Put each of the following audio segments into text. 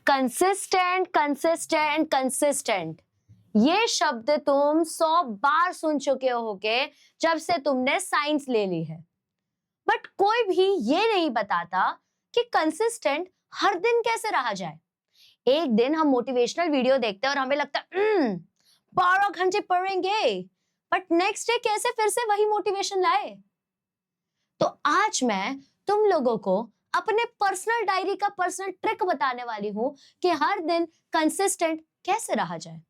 Consistent consistent consistent, ये शब्द तुम 100 बार सुन चुके होगे जब से तुमने साइंस ले ली है, बट कोई भी ये नहीं बताता कि कंसिस्टेंट हर दिन कैसे रहा जाए। एक दिन हम मोटिवेशनल वीडियो देखते हैं और हमें लगता है 12 घंटे पढ़ेंगे, बट नेक्स्ट डे कैसे फिर से वही मोटिवेशन लाए। तो आज मैं तुम लोगों को अपने पर्सनल डायरी का पर्सनल ट्रिक बताने वाली हूं कि हर दिन कंसिस्टेंट कैसे रहा जाए।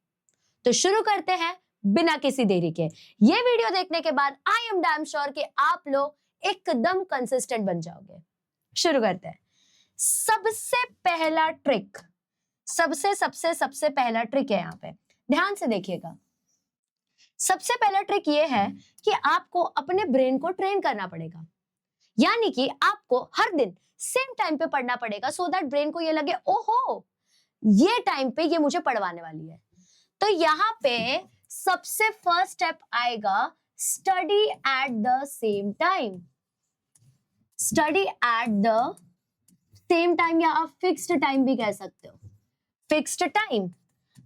तो शुरू करते हैं बिना किसी देरी के। ये वीडियो देखने के बाद आई एम डैम श्योर कि आप लोग एकदम कंसिस्टेंट बन जाओगे। शुरू करते हैं। सबसे पहला ट्रिक, सबसे पहला ट्रिक है, यहाँ पे ध्यान से देखिएगा। सबसे पहला ट्रिक ये है कि आपको अपने ब्रेन को ट्रेन करना पड़ेगा, यानी कि आपको हर दिन सेम टाइम पे पढ़ना पड़ेगा, सो दैट ब्रेन को ये लगे ओहो ये टाइम पे ये मुझे पढ़वाने वाली है। तो यहाँ पे सबसे फर्स्ट स्टेप आएगा study at the same time. Study at the same time, या आप फिक्स्ड टाइम भी कह सकते हो। फिक्स्ड टाइम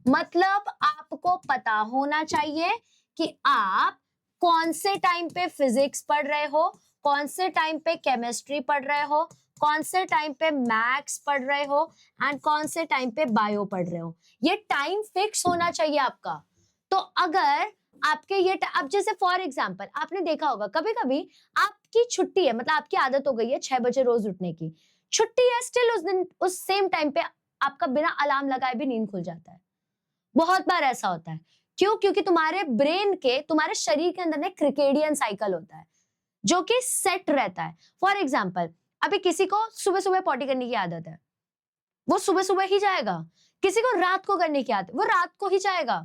मतलब आपको पता होना चाहिए कि आप कौन से टाइम पे फिजिक्स पढ़ रहे हो, कौन से टाइम पे केमिस्ट्री पढ़ रहे हो, कौन से टाइम पे मैथ्स पढ़ रहे हो एंड कौन से टाइम पे बायो पढ़ रहे हो। ये टाइम फिक्स होना चाहिए आपका। तो अगर आपके ये अब जैसे फॉर एग्जांपल आपने देखा होगा कभी कभी आपकी छुट्टी है, मतलब आपकी आदत हो गई है 6 बजे रोज उठने की, छुट्टी है, स्टिल उस दिन उस सेम टाइम पे आपका बिना अलार्म लगाए भी नींद खुल जाता है। बहुत बार ऐसा होता है। क्यों? क्योंकि तुम्हारे ब्रेन के, तुम्हारे शरीर के अंदर ना क्रिकेडियन साइकिल होता है जो कि सेट रहता है। फॉर एग्जाम्पल अभी किसी को सुबह सुबह पॉटी करने की आदत है, वो सुबह सुबह ही जाएगा। किसी को रात को करने की आदत, वो रात को ही जाएगा।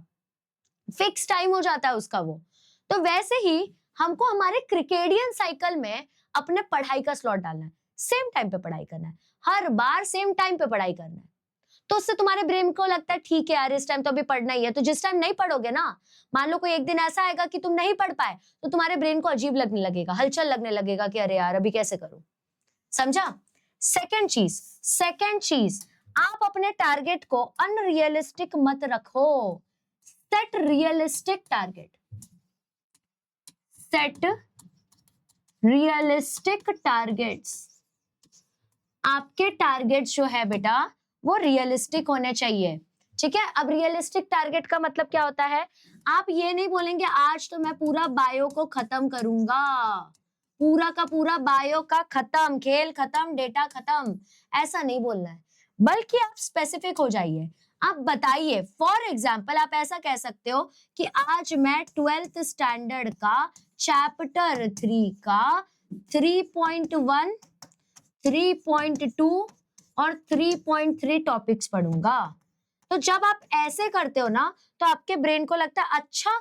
फिक्स टाइम हो जाता है उसका वो। तो वैसे ही हमको हमारे क्रिकेडियन साइकिल में अपने पढ़ाई का स्लॉट डालना है, सेम टाइम पे पढ़ाई करना है, हर बार सेम टाइम पे पढ़ाई करना है। तो उससे तुम्हारे ब्रेन को लगता है ठीक है यार इस टाइम तो अभी पढ़ना ही है। तो जिस टाइम नहीं पढ़ोगे ना, मान लो कोई एक दिन ऐसा आएगा कि तुम नहीं पढ़ पाए, तो तुम्हारे ब्रेन को अजीब लगने लगेगा, हलचल लगने लगेगा कि अरे यार अभी कैसे करूं। समझा? सेकंड चीज, आप अपने टारगेट को अनरियलिस्टिक मत रखो। Set realistic target. Set realistic targets. आपके टारगेट जो है बेटा वो रियलिस्टिक होने चाहिए। ठीक है? अब रियलिस्टिक टारगेट का मतलब क्या होता है? आप ये नहीं बोलेंगे आज तो मैं पूरा बायो को खत्म करूंगा, पूरा का पूरा बायो का खत्म, खेल खत्म, डेटा खत्म, ऐसा नहीं बोलना है। बल्कि आप स्पेसिफिक हो जाइए, आप बताइए। फॉर एग्जाम्पल आप ऐसा कह सकते हो कि आज मैं 12th स्टैंडर्ड का चैप्टर 3 का 3.1, 3.2 और 3.3 टॉपिक्स पढ़ूंगा। तो जब आप ऐसे करते हो ना, तो आपके ब्रेन को लगता है अच्छा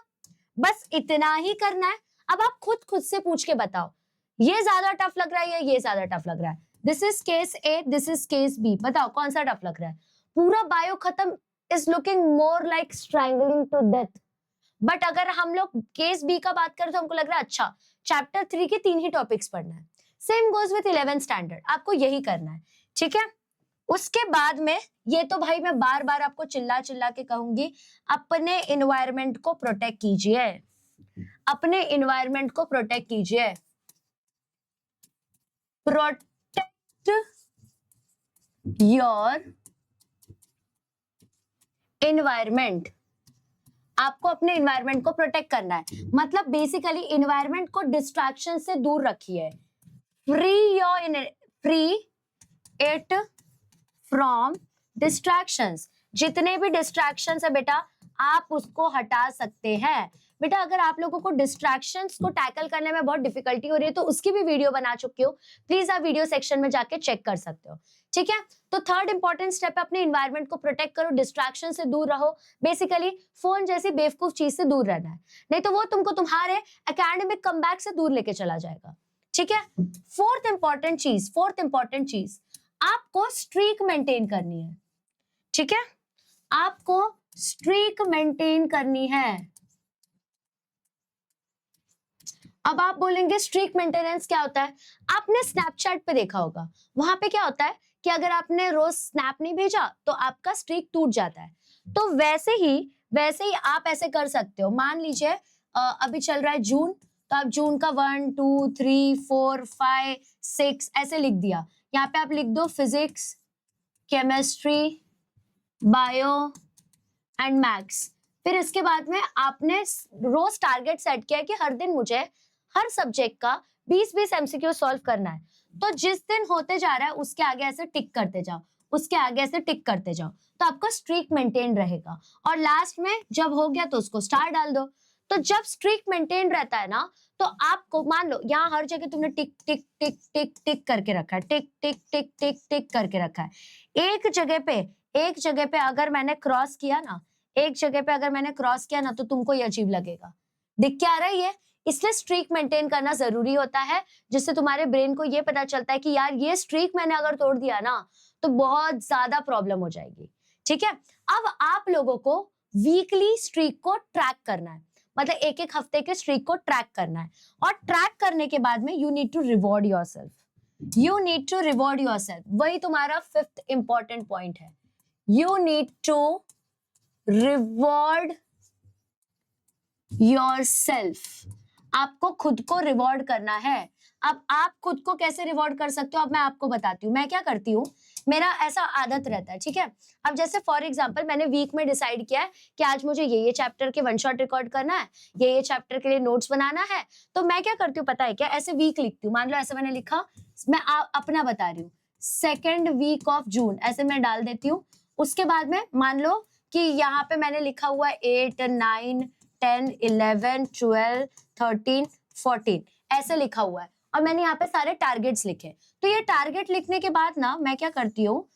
बस इतना ही करना है। अब आप खुद से पूछ के बताओ, ये ज्यादा टफ लग रहा है या ये ज्यादा टफ लग रहा है? This is case A, this is case B, बताओ कौन सा टफ लग रहा है? पूरा बायो खत्म is looking more like strangling to death. But अगर हम लोग केस बी का बात करें तो हमको लग रहा है अच्छा चैप्टर 3 के 3 ही टॉपिक्स पढ़ना है। Same goes with 11th standard, आपको यही करना है। ठीक है? उसके बाद में ये तो भाई मैं बार बार आपको चिल्ला चिल्ला के कहूंगी, अपने एनवायरनमेंट को प्रोटेक्ट कीजिए, अपने एनवायरनमेंट को प्रोटेक्ट कीजिए। Protect your environment. आपको अपने एनवायरनमेंट को प्रोटेक्ट करना है, मतलब बेसिकली एनवायरनमेंट को डिस्ट्रैक्शन से दूर रखिए। Free it from distractions. जितने भी डिस्ट्रैक्शंस है बेटा आप उसको हटा सकते हैं। बेटा अगर आप लोगों को डिस्ट्रैक्शंस को टैकल करने में बहुत डिफिकल्टी हो रही है तो उसकी भी वीडियो बना चुकी हूँ, प्लीज आप वीडियो सेक्शन में जाके चेक कर सकते हो। ठीक है? तो थर्ड इंपॉर्टेंट स्टेप है अपने एनवायरनमेंट को प्रोटेक्ट करो, डिस्ट्रैक्शन से दूर रहो। बेसिकली फोन जैसी बेवकूफ चीज से दूर रहना है, नहीं तो वो तुमको तुम्हारे एकेडमिक कमबैक से दूर लेके चला जाएगा। ठीक है? फोर्थ इंपॉर्टेंट चीज आपको स्ट्रीक मेंटेन करनी है। ठीक है? आपको स्ट्रीक मेंटेन करनी है। अब आप बोलेंगे स्ट्रीक मेंटेनेंस क्या होता है? आपने स्नैपचैट पे देखा होगा, वहां पे क्या होता है कि अगर आपने रोज स्नैप नहीं भेजा तो आपका स्ट्रीक टूट जाता है। तो वैसे ही आप ऐसे कर सकते हो। मान लीजिए अभी चल रहा है जून, तो आप जून का 1 2 3 4 5 6 ऐसे लिख दिया। यहाँ पे आप लिख दो physics, chemistry, bio and maths. फिर इसके बाद में आपने रोज टारगेट सेट किया है कि हर दिन मुझे हर सब्जेक्ट का 20-20 एमसीक्यू सॉल्व करना है। तो जिस दिन होते जा रहा है उसके आगे ऐसे टिक करते जाओ, उसके आगे ऐसे टिक करते जाओ, तो आपका स्ट्रीक मेंटेन रहेगा। और लास्ट में जब हो गया तो उसको स्टार डाल दो। तो जब स्ट्रीक मेंटेन रहता है ना, तो आपको मान लो यहाँ हर जगह तुमने टिक टिक टिक टिक टिक करके रखा है, टिक टिक टिक टिक टिक करके रखा है। एक जगह पे अगर मैंने क्रॉस किया ना, एक जगह पे अगर मैंने क्रॉस किया ना, तो तुमको ये अजीब लगेगा। दिख क्या रहा है ये? इसलिए स्ट्रीक मेंटेन करना जरूरी होता है, जिससे तुम्हारे ब्रेन को ये पता चलता है कि यार ये स्ट्रीक मैंने अगर तोड़ दिया ना तो बहुत ज्यादा प्रॉब्लम हो जाएगी। ठीक है, अब आप लोगों को वीकली स्ट्रीक को ट्रैक करना है, मतलब एक एक हफ्ते के स्ट्रीक को ट्रैक करना है। और ट्रैक करने के बाद में you need to reward yourself, you need to reward yourself. वही तुम्हारा 5th इंपॉर्टेंट पॉइंट है, you need to reward yourself. आपको खुद को रिवॉर्ड करना है। अब आप खुद को कैसे रिवॉर्ड कर सकते हो, अब मैं आपको बताती हूँ। मैं क्या करती हूँ, मेरा ऐसा आदत रहता है, ठीक है। अब जैसे फॉर एग्जांपल मैंने वीक में डिसाइड किया है कि आज मुझे ये चैप्टर के वन शॉट रिकॉर्ड करना है, ये चैप्टर के लिए नोट्स बनाना है। तो मैं क्या करती हूँ पता है क्या, ऐसे वीक लिखती हूँ। मान लो ऐसे मैंने लिखा, मैं अपना बता रही हूँ, 2nd वीक ऑफ जून ऐसे मैं डाल देती हूँ। उसके बाद में मान लो कि यहाँ पे मैंने लिखा हुआ है 8 9 10 11 12 13 14 ऐसे लिखा हुआ है, और मैंने यहाँ पे सारे टारगेट्स लिखे। तो ये टारगेट लिखने के बाद ना मैं क्या करती हूँ,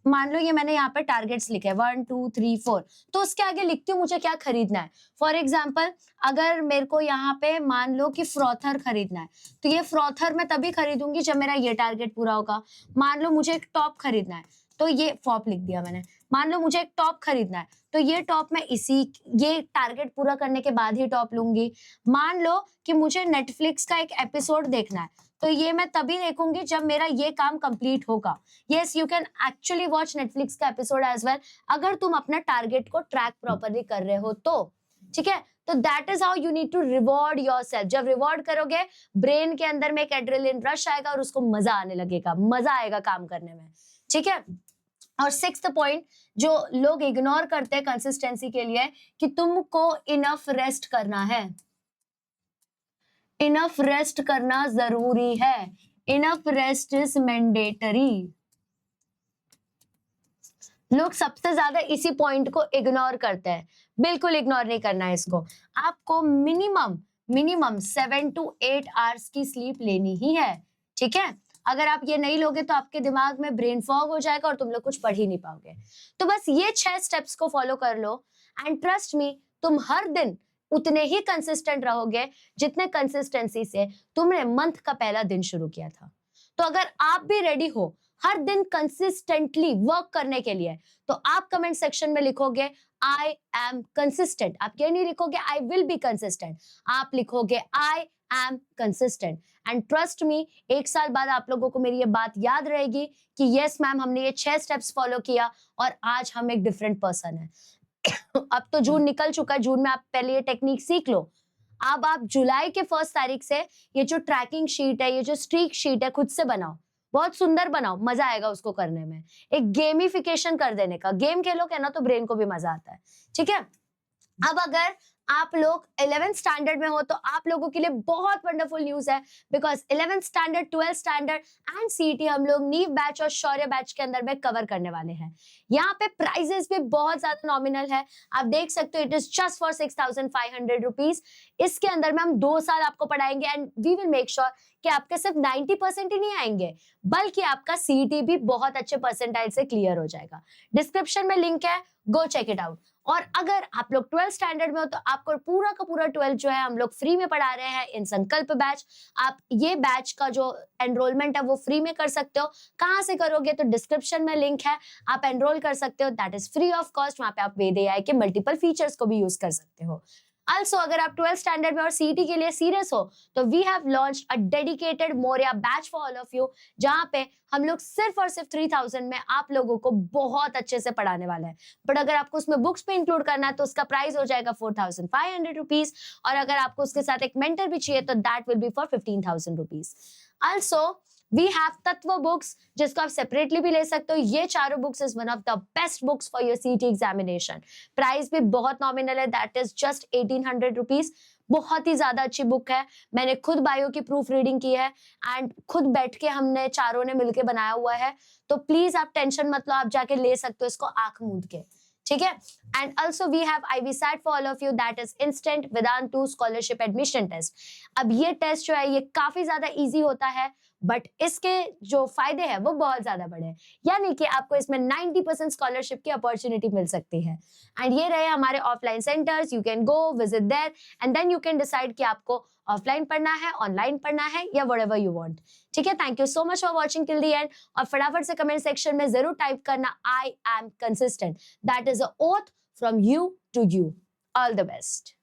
मान लो ये मैंने यहाँ पे टारगेट्स लिखे 1 2 3 4, तो उसके आगे लिखती हूँ मुझे क्या खरीदना है। फॉर एग्जाम्पल अगर मेरे को यहाँ पे मान लो कि फ्रॉथर खरीदना है, तो ये फ्रॉथर मैं तभी खरीदूंगी जब मेरा ये टारगेट पूरा होगा। मान लो मुझे एक टॉप खरीदना है, तो ये फॉप लिख दिया मैंने। मान लो मुझे एक टॉप खरीदना है, तो ये टॉप मैं ये टारगेट पूरा करने के बाद ही टॉप लूंगी। मान लो कि मुझे नेटफ्लिक्स का एक एपिसोड देखना है, तो ये मैं तभी देखूंगी जब मेरा ये काम कंप्लीट होगा। Yes, you can actually watch Netflix का एपिसोड एज वेल, अगर तुम अपना टारगेट को ट्रैक प्रॉपरली कर रहे हो तो। ठीक है, तो that is how you need to reward yourself. जब रिवॉर्ड करोगे, ब्रेन के अंदर में एक एड्रेनलिन रश आएगा और उसको मजा आने लगेगा, मजा आएगा काम करने में। ठीक है, और 6th पॉइंट जो लोग इग्नोर करते हैं कंसिस्टेंसी के लिए, कि तुमको इनफ रेस्ट करना है। इनफ रेस्ट करना जरूरी है, इनफ रेस्ट इज मैंडेटरी। लोग सबसे ज्यादा इसी पॉइंट को इग्नोर करते हैं, बिल्कुल इग्नोर नहीं करना है इसको। आपको मिनिमम 7 to 8 आवर्स की स्लीप लेनी ही है। ठीक है, अगर आप ये नहीं लोगे तो आपके दिमाग में ब्रेन फॉग हो जाएगा और तुम लोग कुछ पढ़ ही नहीं पाओगे। तो बस ये 6 स्टेप्स को फॉलो कर लो, एंड ट्रस्ट मी, तुम हर दिन उतने ही कंसिस्टेंट रहोगे जितने कंसिस्टेंसी से तुमने मंथ का पहला दिन शुरू किया था। तो अगर आप भी रेडी हो हर दिन कंसिस्टेंटली वर्क करने के लिए, तो आप कमेंट सेक्शन में लिखोगे आई एम कंसिस्टेंट। आप ये नहीं लिखोगे आई विल बी कंसिस्टेंट, आप लिखोगे आई am consistent. And trust me, 1 साल बाद आप लोगों को मेरी ये बात याद रहेगी कि यस मैम, हमने ये 6 स्टेप्स फॉलो किया और आज हम एक डिफरेंट पर्सन है। अब तो जून निकल चुका है, जून में आप पहले ये टेक्निक सीख लो। अब आप जुलाई के 1 तारीख से ये जो ट्रैकिंग शीट है, ये जो स्ट्रीक शीट है, खुद से बनाओ, बहुत सुंदर बनाओ, मजा आएगा उसको करने में। एक गेमिफिकेशन कर देने का, गेम खेलोगे ना तो ब्रेन को भी मजा आता है। ठीक है, अब अगर आप लोग 11th स्टैंडर्ड में हो तो आप लोगों के लिए बहुत वंडरफुल न्यूज है, because 11th standard, 12th standard and CET हम लोग नीव बैच और शौर्य बैच के अंदर में कवर करने वाले हैं। यहाँ पे प्राइजेस भी बहुत ज्यादा नॉमिनल है, आप देख सकते हो, it is just for 6,500 rupees. इसके अंदर में हम 2 साल आपको पढ़ाएंगे and we will make sure कि आपके सिर्फ 90% ही नहीं आएंगे, बल्कि आपका सीईटी भी बहुत अच्छे परसेंटाइल से क्लियर हो जाएगा। डिस्क्रिप्शन में लिंक है, गो चेक इट आउट। और अगर आप लोग 12th स्टैंडर्ड में हो तो आपको पूरा का पूरा 12th जो है हम लोग फ्री में पढ़ा रहे हैं इन संकल्प बैच। आप ये बैच का जो एनरोलमेंट है वो फ्री में कर सकते हो। कहाँ से करोगे, तो डिस्क्रिप्शन में लिंक है, आप एनरोल कर सकते हो, that is free of cost. वहां पे आप वेद एआई के मल्टीपल फीचर्स को भी यूज कर सकते हो। Also, अगर आप 12th स्टैंडर्ड में और सीईटी के लिए सीरियस हो तो we have launched a dedicated Maurya batch for all of you, जहां पे हम लोग सिर्फ और सिर्फ 3000 में आप लोगों को बहुत अच्छे से पढ़ाने वाले हैं। बट अगर आपको उसमें बुक्स पे इंक्लूड करना है तो उसका प्राइस हो जाएगा 4500 रुपीज, और अगर आपको उसके साथ एक मेंटर भी चाहिए तो that will be for 15,000 rupees. Also we have Tatva books, जिसको आप सेपरेटली भी ले सकते हो। ये चारों books is one of the best books for your CT examination. Price भी बहुत नॉमिनल है, दैट इज जस्ट 1800 रुपीज। बहुत ही ज्यादा अच्छी बुक है, मैंने खुद बायो की प्रूफ रीडिंग की है एंड खुद बैठ के हमने चारों ने मिलके बनाया हुआ है। तो प्लीज आप टेंशन मत लो, आप जाके ले सकते हो इसको आंख मूंद के, ठीक है। And also we have IVSAT for all of you, that is instant Vedantu scholarship admission test. अब ये टेस्ट जो है ये काफी ज्यादा इजी होता है, बट इसके जो फायदे हैं वो बहुत ज्यादा बड़े हैं, यानी कि आपको इसमें 90% स्कॉलरशिप की अपॉर्चुनिटी मिल सकती है। एंड ये रहे हमारे offline centres, you can go visit there and then you can decide कि आपको ऑफलाइन पढ़ना है, ऑनलाइन पढ़ना है या व्हाटएवर यू वांट, ठीक है। Thank you so much for watching till the end, और फटाफट से कमेंट सेक्शन में जरूर टाइप करना I am consistent, that is a oath from you to you. All the best.